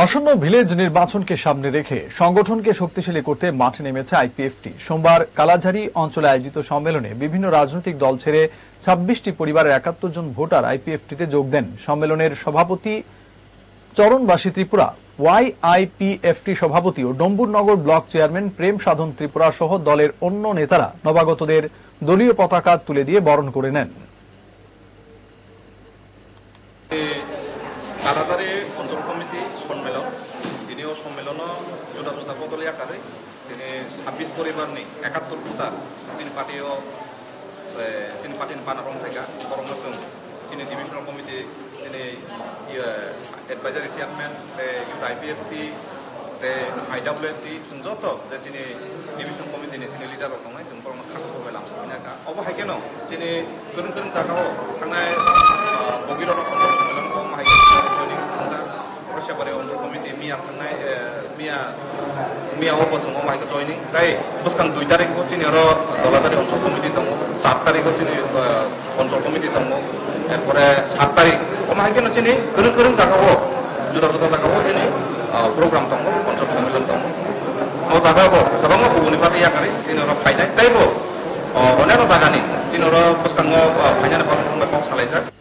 আসন্ন ভিলেজ নির্বাচনকে সামনে রেখে সংগঠনকে শক্তিশালী করতে মাঠে নেমেছে আইপিএফটি। সোমবার কালাঝাড়ি অঞ্চলে আয়োজিত সম্মেলনে বিভিন্ন রাজনৈতিক দল ছেড়ে ২৬টি পরিবারের ৭১ জন ভোটার আইপিএফটিতে যোগ দেন। সম্মেলনের সভাপতি চরণবাসী ত্রিপুরা, ওয়াইআইপিএফটি সভাপতি ও ডম্বুরনগর ব্লক চেয়ারম্যান প্রেম সাধন ত্রিপুরা সহ দলের অন্য নেতারা নবাগতদের দলীয় পতাকা তুলে দিয়ে বরণ করে নেন। কালাঝাড়ি অঞ্চল কমিটি সম্মেলন দিনেও সম্মেলন জুদা জুদা বদলি আকারে তিনি ২৬ পরিবারনি ৭১ ভোটার চিনি পার্টির পানারং থেকে বরংজন চিনি ডিভিশনাল কমিটি চিনি এডভাইজারি চেয়ারম্যান আইপিএফটি আইডব্লিউএফটি जों যত যে চিনি ডিভিশন কমিটিनि চিনি লিডাर दङ जों बरं खाखौ लामसोना अबहाय केनो चिनि गोरों गोरों जागाव थांनाय बगिरन सम्मेलन को माहाय जयनिं जा रसियाबारि अञ्चल कमिटि मिया थांनाय मिया अबजों माहाय जयनिं ताई बसखान 2 तारिखखौ चिनि र दलादारि अञ्चल कमिटि दङ 7 तारिखखौ चिनि अञ्चल कमिटि दङ एरपरे 7 तारिख माहाय केनो चिनि गोरों गोरों जागाव जुदा जुदा जागाव चिनि program dong, konsep sembilan dong. Mau jaga bo, sebab mau bukan ibarat ya kali, sini orang faedah, tapi bo, orang orang jaga nih, sini orang peskan mau faedah apa, sampai kau salah